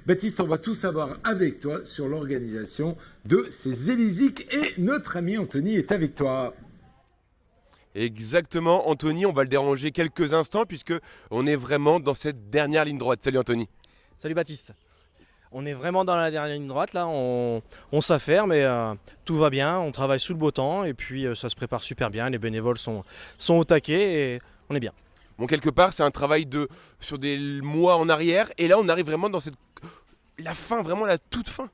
Baptiste, on va tout savoir avec toi sur l'organisation de ces Élysiques et notre ami Anthony est avec toi. Exactement, Anthony, on va le déranger quelques instants puisque on est vraiment dans cette dernière ligne droite. Salut Anthony. Salut Baptiste. On est vraiment dans la dernière ligne droite là, on s'affaire mais tout va bien, on travaille sous le beau temps et puis ça se prépare super bien, les bénévoles sont au taquet et on est bien. Bon, quelque part, c'est un travail sur des mois en arrière et là on arrive vraiment dans la fin, vraiment la toute fin.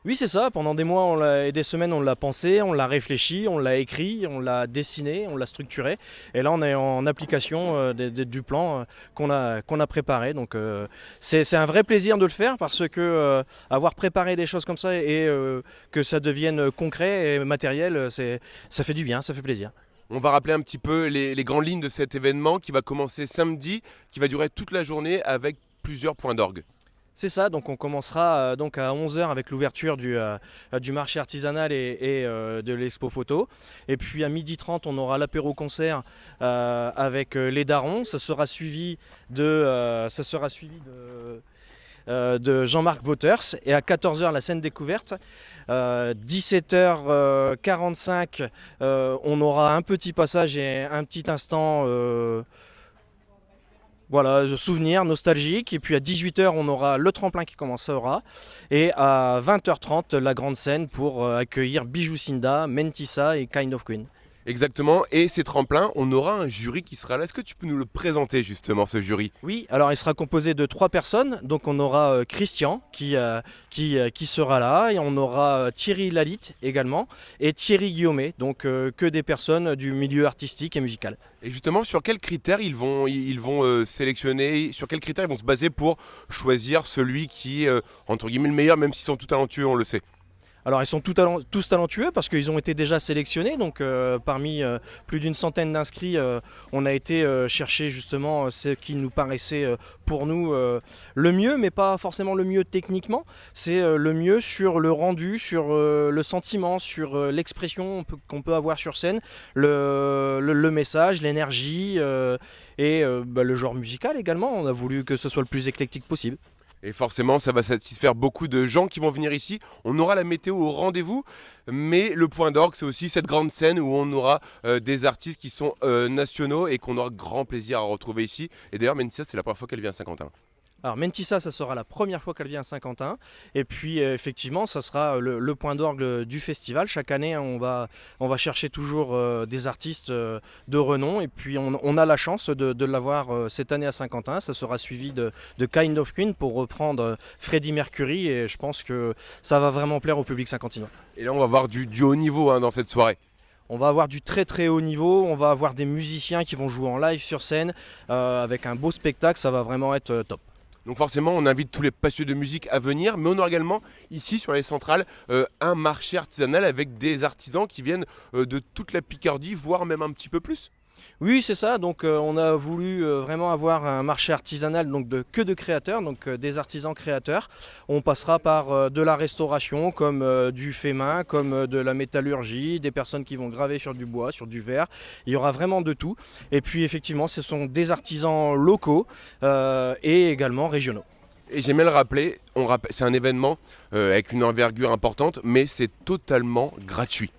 Oui c'est ça, pendant des mois et des semaines on l'a pensé, on l'a réfléchi, on l'a écrit, on l'a dessiné, on l'a structuré et là on est en application du plan qu'on a préparé. Donc c'est un vrai plaisir de le faire parce que avoir préparé des choses comme ça et que ça devienne concret et matériel, ça fait du bien, ça fait plaisir. On va rappeler un petit peu les grandes lignes de cet événement qui va commencer samedi, qui va durer toute la journée avec plusieurs points d'orgue. C'est ça, donc on commencera donc à 11 h avec l'ouverture du marché artisanal et de l'expo photo. Et puis à 12h30, on aura l'apéro concert avec les darons. Ça sera suivi de Jean-Marc Wauters. Et à 14 h, la scène découverte. 17h45, on aura un petit passage et un petit instant. Voilà, souvenir nostalgique. Et puis à 18 h, on aura le tremplin qui commencera. Et à 20h30, la grande scène pour accueillir Bijou Cinda, Mentissa et Kind of Queen. Exactement, et ces tremplins, on aura un jury qui sera là. Est-ce que tu peux nous le présenter justement, ce jury? Oui, alors il sera composé de 3 personnes. Donc on aura Christian qui sera là. Et on aura Thierry Lalitte également. Et Thierry Guillaumet, donc que des personnes du milieu artistique et musical. Et justement, sur quels critères ils vont sélectionner, sur quels critères ils vont se baser pour choisir celui qui est, entre guillemets, le meilleur, même s'ils sont tous talentueux, on le sait? Alors ils sont tous talentueux parce qu'ils ont été déjà sélectionnés, donc parmi plus d'une centaine d'inscrits, on a été chercher justement ce qui nous paraissait pour nous le mieux, mais pas forcément le mieux techniquement, c'est le mieux sur le rendu, sur le sentiment, sur l'expression qu'on peut avoir sur scène, le message, l'énergie et le genre musical également. On a voulu que ce soit le plus éclectique possible. Et forcément, ça va satisfaire beaucoup de gens qui vont venir ici. On aura la météo au rendez-vous, mais le point d'orgue, c'est aussi cette grande scène où on aura des artistes qui sont nationaux et qu'on aura grand plaisir à retrouver ici. Et d'ailleurs, Mentissa, c'est la première fois qu'elle vient à Saint-Quentin. Alors Mentissa, ça sera la première fois qu'elle vient à Saint-Quentin. Et puis effectivement, ça sera le point d'orgue du festival. Chaque année, on va chercher toujours des artistes de renom. Et puis on a la chance de l'avoir cette année à Saint-Quentin. Ça sera suivi de Kind of Queen pour reprendre Freddie Mercury. Et je pense que ça va vraiment plaire au public saint-quentinois. Et là, on va voir du haut niveau dans cette soirée. On va avoir du très très haut niveau, on va avoir des musiciens qui vont jouer en live sur scène avec un beau spectacle, ça va vraiment être top. Donc forcément, on invite tous les passionnés de musique à venir, mais on aura également ici sur les centrales un marché artisanal avec des artisans qui viennent de toute la Picardie, voire même un petit peu plus. Oui, c'est ça. Donc, on a voulu vraiment avoir un marché artisanal donc que de créateurs, donc des artisans créateurs. On passera par de la restauration, comme du fait main, comme de la métallurgie, des personnes qui vont graver sur du bois, sur du verre. Il y aura vraiment de tout. Et puis, effectivement, ce sont des artisans locaux et également régionaux. Et j'aime bien le rappeler, c'est un événement avec une envergure importante, mais c'est totalement gratuit.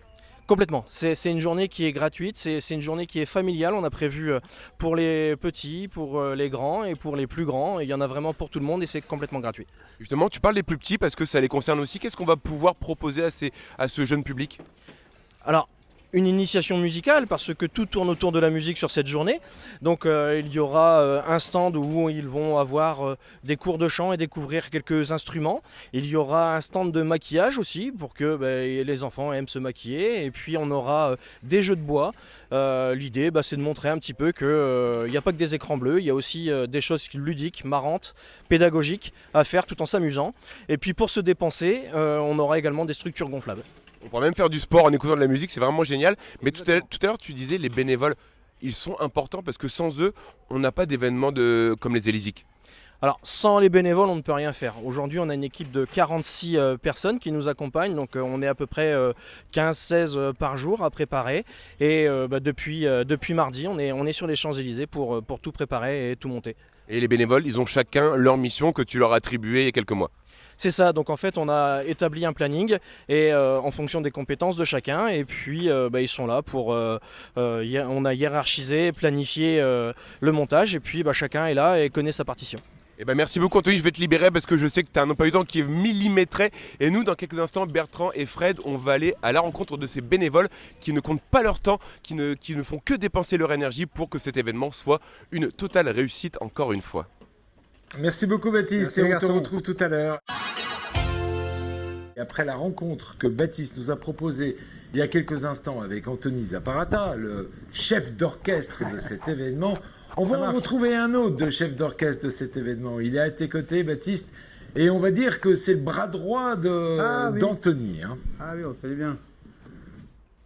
Complètement. C'est une journée qui est gratuite, c'est une journée qui est familiale. On a prévu pour les petits, pour les grands et pour les plus grands. Il y en a vraiment pour tout le monde et c'est complètement gratuit. Justement, tu parles des plus petits parce que ça les concerne aussi. Qu'est-ce qu'on va pouvoir proposer à ce jeune public? Alors, une initiation musicale parce que tout tourne autour de la musique sur cette journée. Donc il y aura un stand où ils vont avoir des cours de chant et découvrir quelques instruments. Il y aura un stand de maquillage aussi pour que les enfants aiment se maquiller. Et puis on aura des jeux de bois. L'idée c'est de montrer un petit peu qu'il n'y a pas que des écrans bleus, il y a aussi des choses ludiques, marrantes, pédagogiques à faire tout en s'amusant. Et puis pour se dépenser, on aura également des structures gonflables. On pourra même faire du sport en écoutant de la musique, c'est vraiment génial. Mais tout à l'heure, tu disais, les bénévoles, ils sont importants parce que sans eux, on n'a pas d'événements comme les Élysiques. Alors sans les bénévoles, on ne peut rien faire. Aujourd'hui, on a une équipe de 46 personnes qui nous accompagnent. Donc on est à peu près 15-16 par jour à préparer. Et depuis mardi, on est sur les Champs-Élysées pour tout préparer et tout monter. Et les bénévoles, ils ont chacun leur mission que tu leur as attribuée il y a quelques mois. C'est ça, donc en fait on a établi un planning et en fonction des compétences de chacun et puis ils sont là pour, on a hiérarchisé, planifié le montage et puis chacun est là et connaît sa partition. Eh ben merci beaucoup Anthony, je vais te libérer parce que je sais que tu as un emploi du temps qui est millimétré. Et nous, dans quelques instants, Bertrand et Fred, on va aller à la rencontre de ces bénévoles qui ne comptent pas leur temps, qui ne font que dépenser leur énergie pour que cet événement soit une totale réussite encore une fois. Merci beaucoup Baptiste Merci, et on te garçon. retrouve tout à l'heure. Et après la rencontre que Baptiste nous a proposée il y a quelques instants avec Anthony Zapparata, le chef d'orchestre de cet événement, on va en retrouver un autre de chef d'orchestre de cet événement. Il est à tes côtés, Baptiste, et on va dire que c'est le bras droit d'Anthony. Hein. Ah oui, on connaît bien.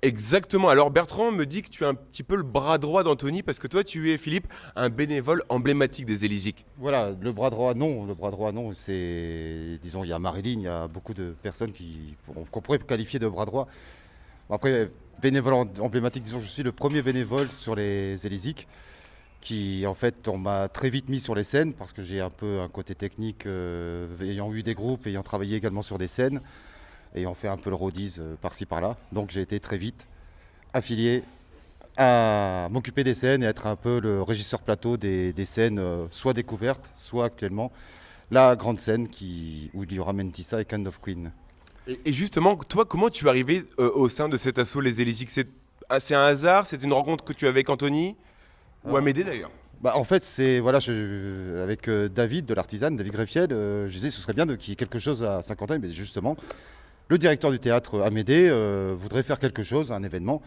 Exactement. Alors Bertrand me dit que tu es un petit peu le bras droit d'Anthony parce que toi tu es, Philippe, un bénévole emblématique des Élysiques. Voilà, le bras droit non, c'est, disons, il y a Marilyn, il y a beaucoup de personnes qu'on pourrait qualifier de bras droit. Après, bénévole emblématique, disons, je suis le premier bénévole sur les Élysiques qui, en fait, on m'a très vite mis sur les scènes parce que j'ai un peu un côté technique, ayant eu des groupes, ayant travaillé également sur des scènes, ayant fait un peu le roadies par-ci par-là. Donc j'ai été très vite affilié à m'occuper des scènes et être un peu le régisseur plateau des scènes, soit découvertes, soit actuellement la grande scène où il y aura Mentissa et Kind of Queen. Et justement, toi, comment tu es arrivé au sein de cet assaut Les Élysiques? C'est un hasard? C'est une rencontre que tu as avec Anthony? Ou Amédée d'ailleurs? En fait, c'est avec David de l'Artisane, David Greffiel, je disais ce serait bien qu'il y ait quelque chose à Saint-Quentin, mais justement, le directeur du théâtre Amédée voudrait faire quelque chose, un événement.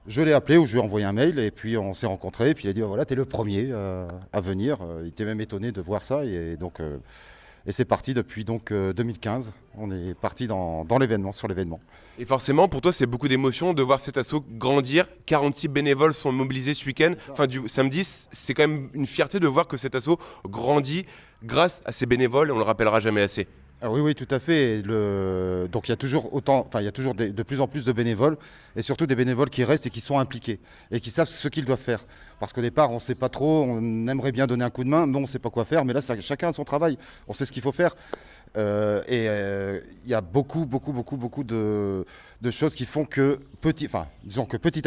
Je l'ai appelé ou je lui ai envoyé un mail et puis on s'est rencontrés. Et puis il a dit voilà, t'es le premier à venir. Il était même étonné de voir ça et donc et c'est parti depuis donc 2015. On est parti dans l'événement, sur l'événement. Et forcément, pour toi, c'est beaucoup d'émotions de voir cet assaut grandir. 46 bénévoles sont mobilisés ce week-end, enfin du samedi. C'est quand même une fierté de voir que cet assaut grandit grâce à ces bénévoles et on le rappellera jamais assez. Ah oui, tout à fait. Donc il y a toujours de plus en plus de bénévoles et surtout des bénévoles qui restent et qui sont impliqués et qui savent ce qu'ils doivent faire. Parce qu'au départ, on ne sait pas trop, on aimerait bien donner un coup de main, mais on ne sait pas quoi faire. Mais là, chacun a son travail, on sait ce qu'il faut faire. Il y a beaucoup de choses qui font que petit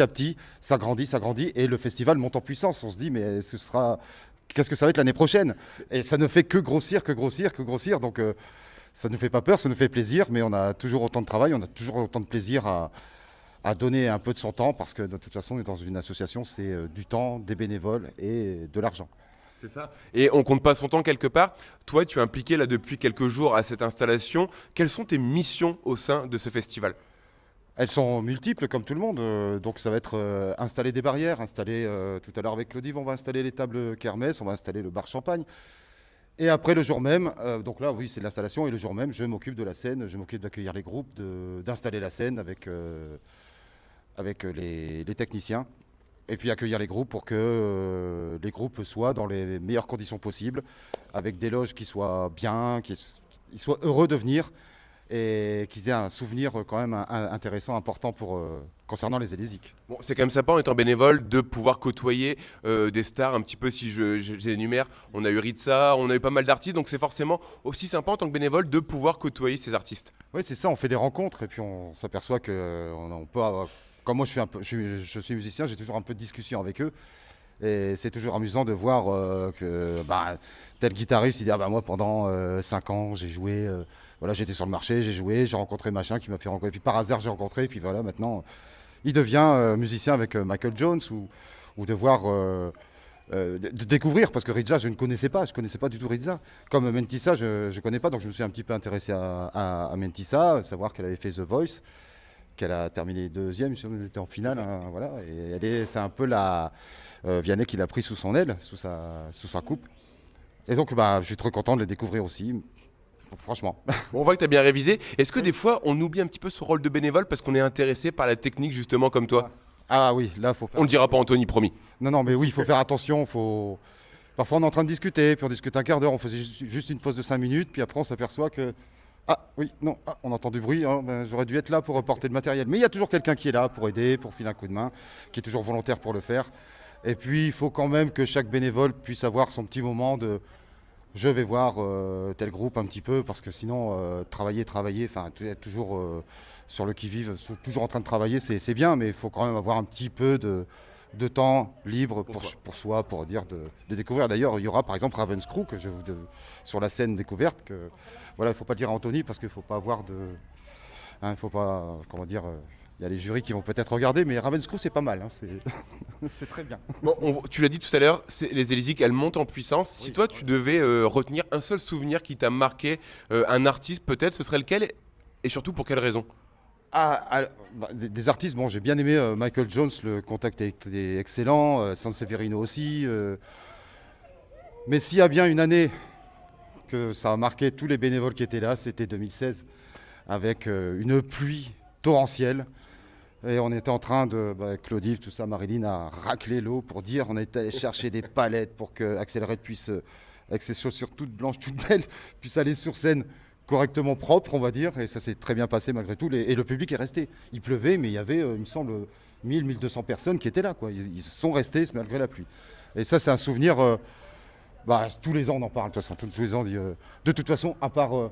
à petit, ça grandit et le festival monte en puissance. On se dit, mais qu'est-ce que ça va être l'année prochaine? Et ça ne fait que grossir. Donc ça ne nous fait pas peur, ça nous fait plaisir, mais on a toujours autant de travail, on a toujours autant de plaisir à donner un peu de son temps, parce que de toute façon, dans une association, c'est du temps, des bénévoles et de l'argent. C'est ça. Et on compte pas son temps quelque part. Toi, tu es impliqué là depuis quelques jours à cette installation. Quelles sont tes missions au sein de ce festival? Elles sont multiples comme tout le monde, donc ça va être installer des barrières, tout à l'heure avec Claudie, on va installer les tables kermesse, on va installer le bar champagne. Et après le jour même, donc là oui c'est de l'installation, et le jour même je m'occupe de la scène, je m'occupe d'accueillir les groupes, d'installer la scène avec les techniciens, et puis accueillir les groupes pour que les groupes soient dans les meilleures conditions possibles, avec des loges qui soient bien, qu'ils soient heureux de venir, et qu'ils aient un souvenir quand même intéressant, important concernant les Élysiques. Bon, c'est quand même sympa en étant bénévole de pouvoir côtoyer des stars un petit peu, si j'énumère. On a eu Ritza, on a eu pas mal d'artistes, donc c'est forcément aussi sympa en tant que bénévole de pouvoir côtoyer ces artistes. Oui, c'est ça, on fait des rencontres et puis on s'aperçoit qu'on peut avoir... Comme moi je suis musicien, j'ai toujours un peu de discussion avec eux. Et c'est toujours amusant de voir que tel guitariste, il dit moi pendant 5 ans j'ai joué... j'étais sur le marché, j'ai joué, j'ai rencontré machin qui m'a fait rencontrer. Et puis par hasard, j'ai rencontré. Et puis voilà, maintenant, il devient musicien avec Michael Jones ou de voir, de découvrir. Parce que Ritza, je ne connaissais pas du tout Ritza. Comme Mentissa, je ne connais pas. Donc je me suis un petit peu intéressé à Mentissa, savoir qu'elle avait fait The Voice, qu'elle a terminé deuxième, elle était en finale. Voilà. Et c'est un peu Vianney qui l'a pris sous son aile, sous sa coupe. Et donc, je suis très content de le découvrir aussi. Franchement. Bon, on voit que tu as bien révisé. Est-ce que des fois, on oublie un petit peu ce rôle de bénévole parce qu'on est intéressé par la technique, justement, comme toi? Ah oui, là, faut faire... On ne le dira pas, Anthony, promis. Non, mais oui, il faut faire attention. Parfois, on est en train de discuter, puis on discute un quart d'heure, on faisait juste une pause de 5 minutes, puis après, on s'aperçoit que... on entend du bruit, j'aurais dû être là pour porter le matériel. Mais il y a toujours quelqu'un qui est là pour aider, pour filer un coup de main, qui est toujours volontaire pour le faire. Et puis, il faut quand même que chaque bénévole puisse avoir son petit moment de... je vais voir tel groupe un petit peu, parce que sinon, travailler, enfin, être toujours sur le qui-vive, toujours en train de travailler, c'est bien, mais il faut quand même avoir un petit peu de temps libre pour soi, pour dire de découvrir. D'ailleurs, il y aura par exemple Ravenscrew sur la scène découverte. Voilà, il ne faut pas le dire à Anthony, parce qu'il ne faut pas avoir il faut pas, comment dire, il y a les jurys qui vont peut-être regarder, mais Ravenscrew, c'est pas mal, hein, c'est très bien. Bon, tu l'as dit tout à l'heure, les Élysiques, elles montent en puissance. Si toi, tu devais retenir un seul souvenir qui t'a marqué, un artiste peut-être, ce serait lequel? Et surtout, pour quelle raison? Des artistes, bon, j'ai bien aimé Michael Jones, le contact était excellent, Sanseverino aussi. Mais s'il y a bien une année que ça a marqué tous les bénévoles qui étaient là, c'était 2016, avec une pluie torrentielle. Et on était en train Claudie, tout ça, Marilyn a raclé l'eau pour dire, on était allé chercher des palettes pour que Axel Red puisse, avec ses chaussures toutes blanches, toutes belles, puisse aller sur scène correctement propre, on va dire. Et ça s'est très bien passé malgré tout. Et le public est resté. Il pleuvait, mais il y avait, il me semble, 1200 personnes qui étaient là, quoi. Ils sont restés malgré la pluie. Et ça, c'est un souvenir, tous les ans on en parle, de toute façon. Tous les ans, de toute façon, à part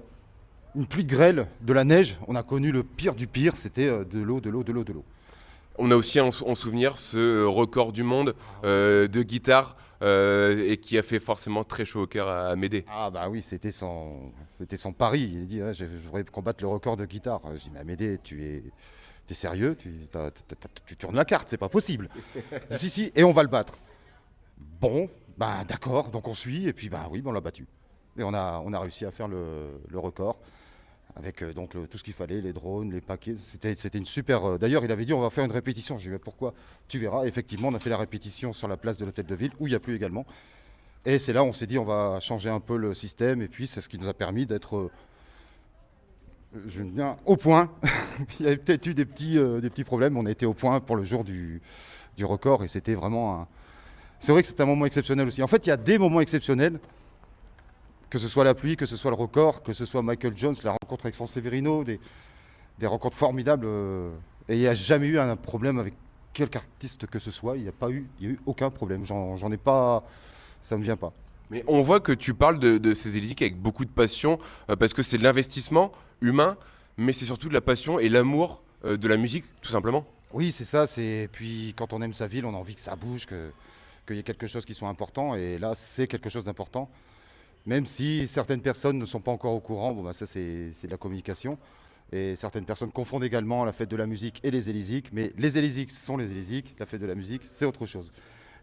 une pluie de grêle, de la neige, on a connu le pire du pire, c'était de l'eau. On a aussi en souvenir ce record du monde de guitare et qui a fait forcément très chaud au cœur à Médée. Ah bah oui, c'était son pari. Il a dit, je voudrais combattre le record de guitare. Je dis, mais Amédée, t'es sérieux, tu tournes la carte, c'est pas possible. Si, et on va le battre. Bon, d'accord, donc on suit, et puis oui, on l'a battu. Et on a réussi à faire le record. Avec tout ce qu'il fallait, les drones, les paquets. C'était une super... D'ailleurs, il avait dit, on va faire une répétition. J'ai dit, mais pourquoi? Tu verras. Effectivement, on a fait la répétition sur la place de l'Hôtel de Ville, où il n'y a plus également. Et c'est là où on s'est dit, on va changer un peu le système. Et puis, c'est ce qui nous a permis d'être au point. Il y avait peut-être eu des petits problèmes. On a été au point pour le jour du record. Et c'était vraiment... C'est vrai que c'était un moment exceptionnel aussi. En fait, il y a des moments exceptionnels. Que ce soit la pluie, que ce soit le record, que ce soit Michael Jones, la rencontre avec Sanseverino, des rencontres formidables. Et il n'y a jamais eu un problème avec quelque artiste que ce soit. Il n'y a eu aucun problème. J'en ai pas, ça ne me vient pas. Mais on voit que tu parles de ces Élysiques avec beaucoup de passion, parce que c'est de l'investissement humain, mais c'est surtout de la passion et l'amour de la musique, tout simplement. Oui, c'est ça. Puis quand on aime sa ville, on a envie que ça bouge, qu'il y ait quelque chose qui soit important. Et là, c'est quelque chose d'important. Même si certaines personnes ne sont pas encore au courant, ça c'est de la communication. Et certaines personnes confondent également la fête de la musique et les Élysiques. Mais les Élysiques sont les Élysiques, la fête de la musique c'est autre chose.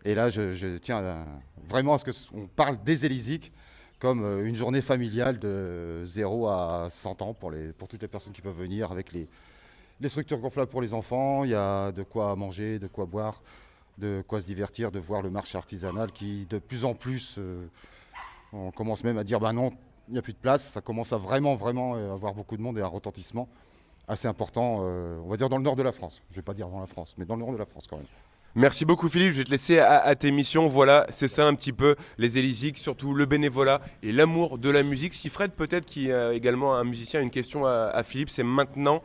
Et là je tiens vraiment à ce qu'on parle des Élysiques comme une journée familiale de 0 à 100 ans pour toutes les personnes qui peuvent venir, avec les structures gonflables pour les enfants. Il y a de quoi manger, de quoi boire, de quoi se divertir, de voir le marché artisanal qui de plus en plus... On commence même à dire, non, il n'y a plus de place. Ça commence à vraiment avoir beaucoup de monde et un retentissement assez important, on va dire dans le nord de la France. Je ne vais pas dire dans la France, mais dans le nord de la France quand même. Merci beaucoup Philippe, je vais te laisser à tes missions. Voilà, c'est ça un petit peu, les Élysiques, surtout le bénévolat et l'amour de la musique. Si Fred, peut-être, qui est également un musicien, a une question à Philippe, c'est maintenant.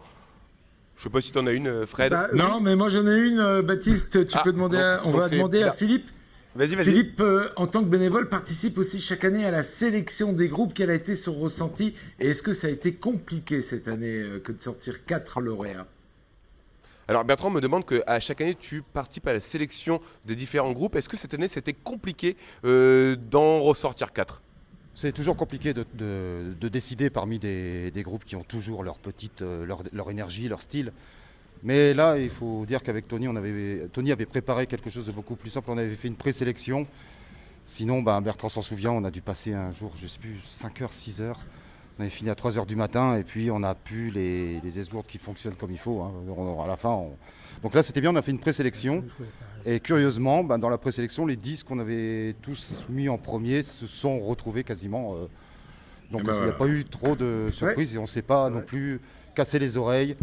Je ne sais pas si tu en as une, Fred. Non, mais moi j'en ai une, Baptiste. Tu peux demander. On va demander à Philippe. Vas-y. Philippe, en tant que bénévole, participe aussi chaque année à la sélection des groupes. Quel a été son ressenti? Et est-ce que ça a été compliqué cette année que de sortir 4 lauréats? Alors Bertrand me demande qu'à chaque année tu participes à la sélection des différents groupes. Est-ce que cette année c'était compliqué d'en ressortir 4? C'est toujours compliqué de décider parmi des groupes qui ont toujours leur énergie, leur style. Mais là, il faut dire qu'avec Tony, Tony avait préparé quelque chose de beaucoup plus simple. On avait fait une présélection. Sinon, Bertrand s'en souvient, on a dû passer un jour, je ne sais plus, 5h, 6h. On avait fini à 3h du matin et puis on a pu les esgourdes qui fonctionnent comme il faut. À la fin, Donc là, c'était bien, on a fait une présélection. Et curieusement, dans la présélection, les 10 qu'on avait tous mis en premier se sont retrouvés quasiment. Donc il n'y a pas eu trop de surprises et on ne s'est pas non plus cassé les oreilles.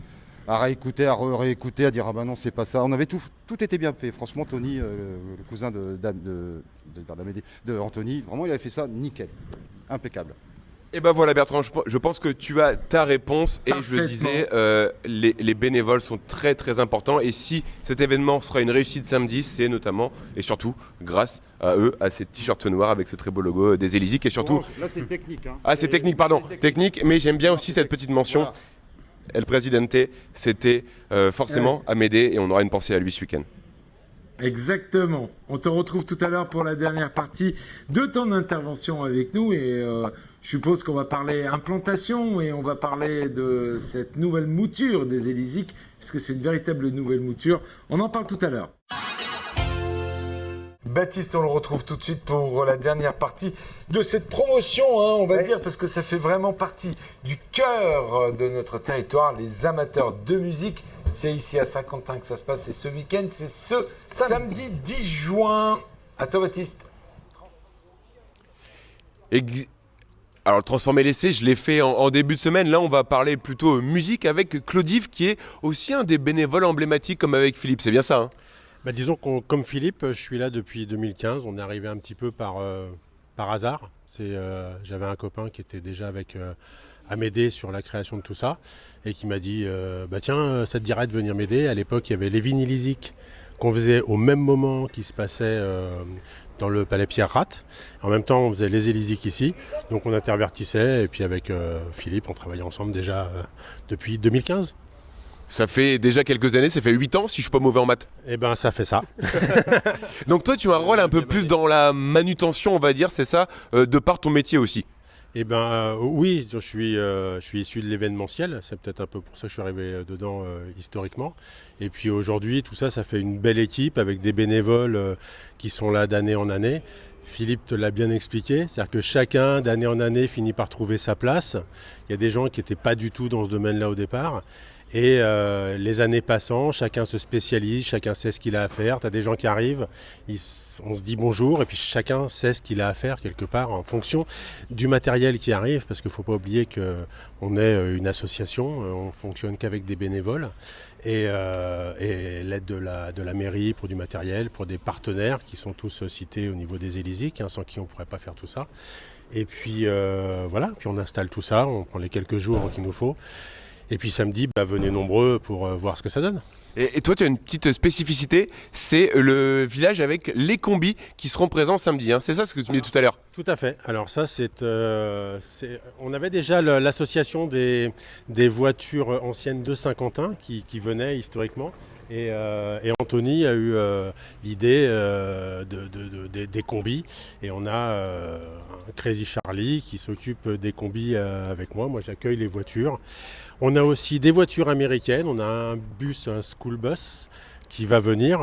À réécouter, à réécouter, à dire non, c'est pas ça. On avait tout était bien fait. Franchement, Tony, le cousin de Anthony, vraiment, il avait fait ça nickel, impeccable. Et ben voilà Bertrand, je pense que tu as ta réponse et je le disais, les bénévoles sont très très importants et si cet événement sera une réussite samedi, c'est notamment et surtout grâce à eux, à ces t-shirts noirs avec ce très beau logo des Élysées et surtout... Là c'est technique. Hein. Ah c'est technique, pardon, technique, mais j'aime bien aussi cette petite mention. Voilà. El Presidente, c'était forcément Amédée et on aura une pensée à lui ce week-end. Exactement. On te retrouve tout à l'heure pour la dernière partie de ton intervention avec nous et je suppose qu'on va parler implantation et on va parler de cette nouvelle mouture des Élysiques puisque c'est une véritable nouvelle mouture. On en parle tout à l'heure. Baptiste, on le retrouve tout de suite pour la dernière partie de cette promotion, hein, on va dire, parce que ça fait vraiment partie du cœur de notre territoire, les amateurs de musique. C'est ici à Saint-Quentin que ça se passe et ce week-end, c'est ce samedi 10 juin. À toi, Baptiste. Alors, transformer l'essai, je l'ai fait en début de semaine. Là, on va parler plutôt musique avec Claudive, qui est aussi un des bénévoles emblématiques, comme avec Philippe. C'est bien ça, hein? Disons que comme Philippe, je suis là depuis 2015. On est arrivé un petit peu par hasard. J'avais un copain qui était déjà avec Amédée sur la création de tout ça et qui m'a dit tiens, ça te dirait de venir m'aider. À l'époque, il y avait les Vinyl qu'on faisait au même moment qui se passait dans le Palais Pierre-Rat. En même temps, on faisait les Élysiques ici. Donc on intervertissait et puis avec Philippe, on travaillait ensemble déjà depuis 2015. Ça fait déjà quelques années, ça fait 8 ans si je suis pas mauvais en maths. Eh ben ça fait ça. Donc toi tu as un rôle un peu plus dans la manutention on va dire, c'est ça, de par ton métier aussi. Eh ben oui, je suis issu de l'événementiel, c'est peut-être un peu pour ça que je suis arrivé dedans historiquement. Et puis aujourd'hui tout ça, ça fait une belle équipe avec des bénévoles qui sont là d'année en année. Philippe te l'a bien expliqué, c'est-à-dire que chacun d'année en année finit par trouver sa place. Il y a des gens qui n'étaient pas du tout dans ce domaine-là au départ. Et les années passant, chacun se spécialise, chacun sait ce qu'il a à faire. Tu as des gens qui arrivent, on se dit bonjour et puis chacun sait ce qu'il a à faire quelque part en fonction du matériel qui arrive parce qu'il ne faut pas oublier qu'on est une association, on ne fonctionne qu'avec des bénévoles et l'aide de la mairie pour du matériel, pour des partenaires qui sont tous cités au niveau des Élysiques, sans qui on ne pourrait pas faire tout ça. Et puis voilà, puis on installe tout ça, on prend les quelques jours qu'il nous faut. Et puis samedi, venez nombreux pour voir ce que ça donne. Et toi, tu as une petite spécificité, c'est le village avec les combis qui seront présents samedi. Hein. C'est ça ce que tu me disais tout à l'heure? Tout à fait. Alors ça, on avait déjà l'association des voitures anciennes de Saint-Quentin qui venaient historiquement. Et Anthony a eu l'idée des combis. Et on a un Crazy Charlie qui s'occupe des combis avec moi. Moi, j'accueille les voitures. On a aussi des voitures américaines. On a un bus, un school bus qui va venir,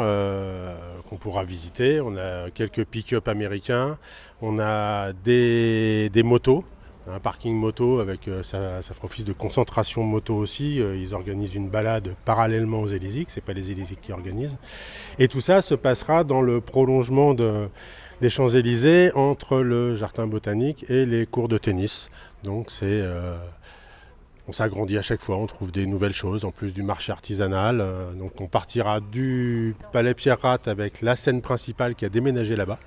qu'on pourra visiter. On a quelques pick-up américains. On a des motos. Un parking moto avec ça fera office de concentration moto aussi. Ils organisent une balade parallèlement aux Élysiques, c'est pas les Élysiques qui organisent. Et tout ça se passera dans le prolongement des Champs-Élysées entre le jardin botanique et les cours de tennis. Donc on s'agrandit à chaque fois, on trouve des nouvelles choses en plus du marché artisanal. Donc on partira du Palais Pierre-Rat avec la scène principale qui a déménagé là-bas.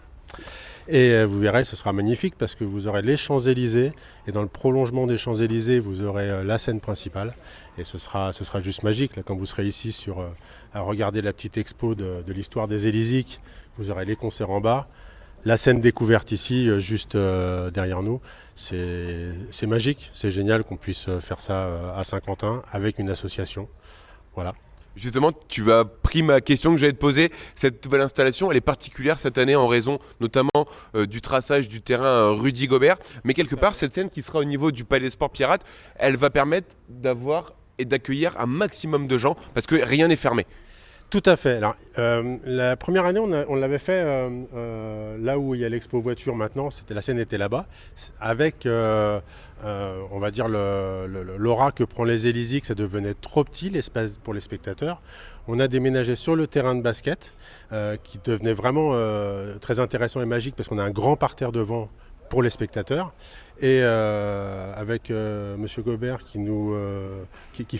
Et vous verrez, ce sera magnifique parce que vous aurez les Champs-Élysées et dans le prolongement des Champs-Élysées, vous aurez la scène principale et ce sera juste magique. Là, quand vous serez ici à regarder la petite expo de l'histoire des Élysiques, vous aurez les concerts en bas, la scène découverte ici, juste derrière nous. C'est magique, c'est génial qu'on puisse faire ça à Saint-Quentin avec une association. Voilà. Justement, tu as pris ma question que j'allais te poser. Cette nouvelle installation, elle est particulière cette année en raison notamment du traçage du terrain Rudy Gobert. Mais quelque part, cette scène qui sera au niveau du Palais Sport Pierre-Rat, elle va permettre d'avoir et d'accueillir un maximum de gens parce que rien n'est fermé. Tout à fait. Alors, la première année, on l'avait fait là où il y a l'expo voiture maintenant. La scène était là-bas, avec, on va dire, l'aura que prend les Élysiques. Ça devenait trop petit, l'espace pour les spectateurs. On a déménagé sur le terrain de basket, qui devenait vraiment très intéressant et magique parce qu'on a un grand parterre devant pour les spectateurs. et avec Monsieur Gobert qui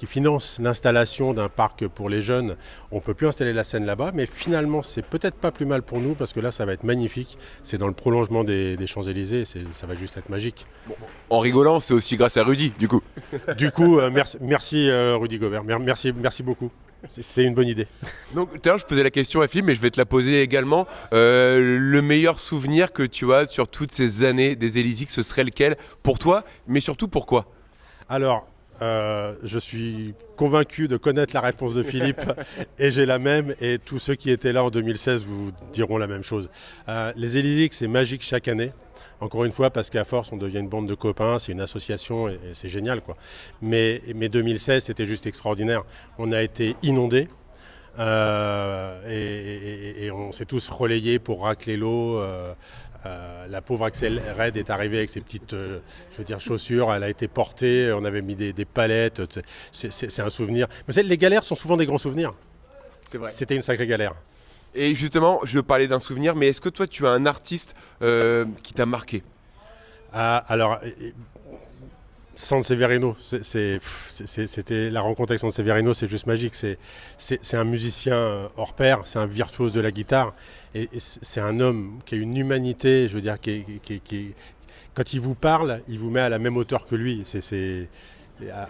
finance l'installation d'un parc pour les jeunes, on ne peut plus installer la scène là-bas, mais finalement c'est peut-être pas plus mal pour nous parce que là ça va être magnifique, c'est dans le prolongement des Champs-Élysées, ça va juste être magique. Bon, en rigolant, c'est aussi grâce à Rudy, du coup. Du coup, merci Rudy Gobert, merci beaucoup. C'était une bonne idée. Donc tout à l'heure je posais la question à Philippe, mais je vais te la poser également. Le meilleur souvenir que tu as sur toutes ces années des Élysées, ce serait lequel pour toi, mais surtout pourquoi? Alors, je suis convaincu de connaître la réponse de Philippe et j'ai la même, et tous ceux qui étaient là en 2016 vous diront la même chose. Les Élysées, c'est magique chaque année. Encore une fois, parce qu'à force, on devient une bande de copains, c'est une association et c'est génial, quoi. Mais 2016, c'était juste extraordinaire. On a été inondés et on s'est tous relayés pour racler l'eau. La pauvre Axel Red est arrivée avec ses petites chaussures, elle a été portée, on avait mis des palettes, c'est un souvenir. Mais les galères sont souvent des grands souvenirs. C'est vrai. C'était une sacrée galère. Et justement, je parlais d'un souvenir, mais est-ce que toi tu as un artiste qui t'a marqué? Alors, Sanseverino, c'était la rencontre avec Sanseverino, c'est juste magique. C'est un musicien hors pair, c'est un virtuose de la guitare, et c'est un homme qui a une humanité, je veux dire, quand il vous parle, il vous met à la même hauteur que lui.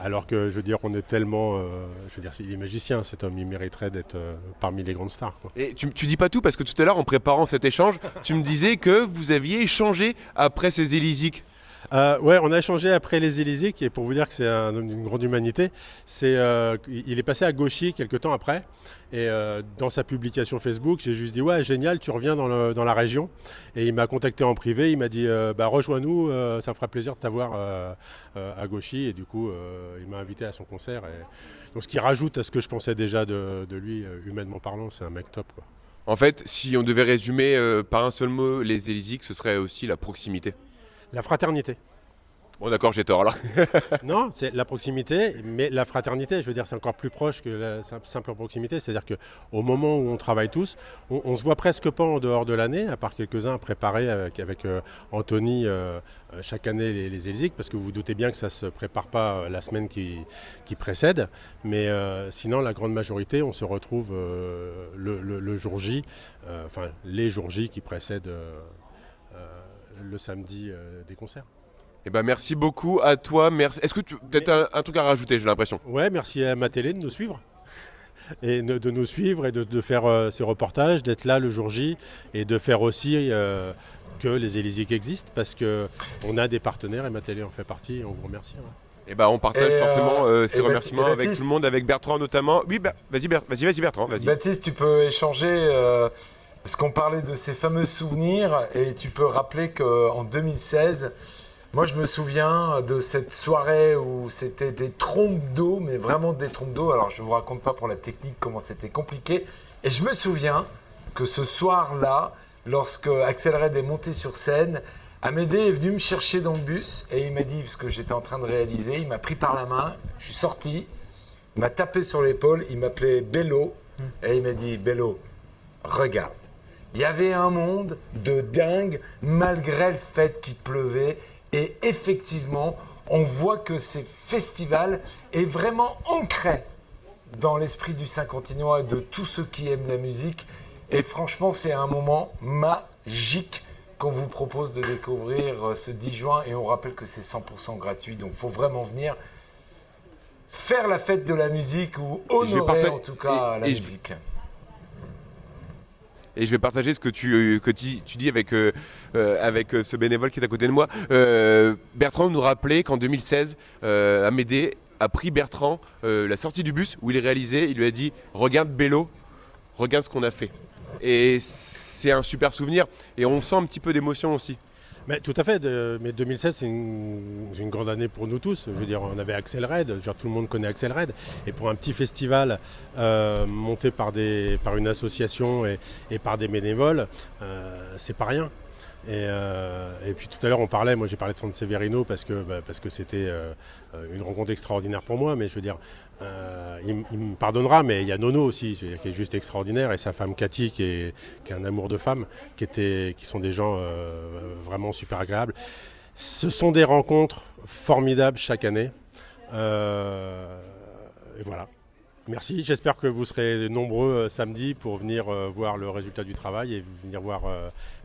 Alors que, je veux dire, on est tellement... il est magicien, cet homme, il mériterait d'être parmi les grandes stars, quoi. Et tu dis pas tout, parce que tout à l'heure, en préparant cet échange, tu me disais que vous aviez échangé après ces Élysées. Ouais, on a échangé après les Élysées, qui est pour vous dire que c'est un homme d'une grande humanité. Il est passé à Gauchy quelques temps après, et dans sa publication Facebook, j'ai juste dit ouais, génial, tu reviens dans la région. Et il m'a contacté en privé, il m'a dit rejoins-nous, ça me fera plaisir de t'avoir à Gauchy. Et du coup, il m'a invité à son concert. Donc, ce qui rajoute à ce que je pensais déjà de lui, humainement parlant, c'est un mec top, quoi. En fait, si on devait résumer par un seul mot les Élysées, ce serait aussi la proximité. La fraternité. Bon d'accord, j'ai tort alors. Non, c'est la proximité, mais la fraternité, je veux dire, c'est encore plus proche que la simple proximité. C'est-à-dire qu'au moment où on travaille tous, on se voit presque pas en dehors de l'année, à part quelques-uns préparés avec Anthony chaque année les Élysées, parce que vous vous doutez bien que ça ne se prépare pas la semaine qui précède. Mais sinon, la grande majorité, on se retrouve le jour J, les jours J qui précèdent le samedi des concerts. Eh ben merci beaucoup à toi. Merci. Est-ce que tu peut-être un truc à rajouter, j'ai l'impression. Ouais, merci à ma télé de nous suivre. Et de nous suivre et de faire ces reportages, d'être là le jour J et de faire aussi que les Élysées existent, parce qu'on a des partenaires et ma télé en fait partie et on vous remercie. Ouais. Eh ben on partage forcément ces remerciements avec tout le monde, avec Bertrand notamment. Oui, vas-y Bertrand, vas-y. Baptiste, tu peux échanger parce qu'on parlait de ces fameux souvenirs et tu peux rappeler qu'en 2016, moi je me souviens de cette soirée où c'était des trompes d'eau, mais vraiment des trompes d'eau. Alors je ne vous raconte pas pour la technique comment c'était compliqué. Et je me souviens que ce soir-là, lorsque Axel Red est monté sur scène, Amédée est venu me chercher dans le bus et il m'a dit, parce que j'étais en train de réaliser, il m'a pris par la main, je suis sorti, il m'a tapé sur l'épaule, il m'appelait Bello et il m'a dit, Bello, regarde. Il y avait un monde de dingue malgré le fait qu'il pleuvait. Et effectivement, on voit que ce festival est vraiment ancré dans l'esprit du Saint-Quentinois et de tous ceux qui aiment la musique. Et franchement, c'est un moment magique qu'on vous propose de découvrir ce 10 juin. Et on rappelle que c'est 100% gratuit. Donc, il faut vraiment venir faire la fête de la musique ou honorer en tout cas la musique. Et je vais partager ce que tu dis avec ce bénévole qui est à côté de moi. Bertrand nous rappelait qu'en 2016, Amédée a pris Bertrand la sortie du bus où il est réalisé. Il lui a dit « Regarde Bello, regarde ce qu'on a fait ». Et c'est un super souvenir. Et on sent un petit peu d'émotion aussi. Mais tout à fait, mais 2016 c'est une grande année pour nous tous. Je veux dire, on avait Axel Red, genre tout le monde connaît Axel Red, et pour un petit festival monté par une association et par des bénévoles, c'est pas rien. Et puis tout à l'heure moi j'ai parlé de Sanseverino parce que c'était une rencontre extraordinaire pour moi, mais je veux dire, il me pardonnera, mais il y a Nono aussi qui est juste extraordinaire, et sa femme Cathy qui est un amour de femme, qui sont des gens vraiment super agréables. Ce sont des rencontres formidables chaque année. Et voilà. Merci, j'espère que vous serez nombreux samedi pour venir voir le résultat du travail et venir voir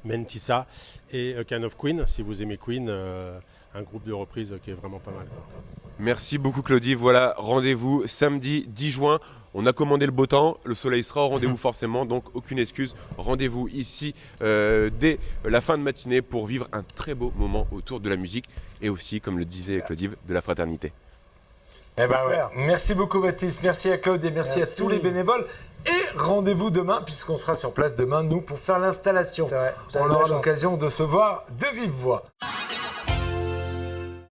Mentissa et A Kind of Queen, si vous aimez Queen, un groupe de reprise qui est vraiment pas mal. Merci beaucoup Claudie. Voilà, rendez-vous samedi 10 juin. On a commandé le beau temps, le soleil sera au rendez-vous forcément, donc aucune excuse. Rendez-vous ici dès la fin de matinée pour vivre un très beau moment autour de la musique et aussi, comme le disait Claudie, de la fraternité. Eh ben ouais. Merci beaucoup Baptiste, merci à Claude et merci à tous les bénévoles. Et rendez-vous demain, puisqu'on sera sur place demain, nous, pour faire l'installation. C'est vrai. On aura l'occasion de se voir de vive voix.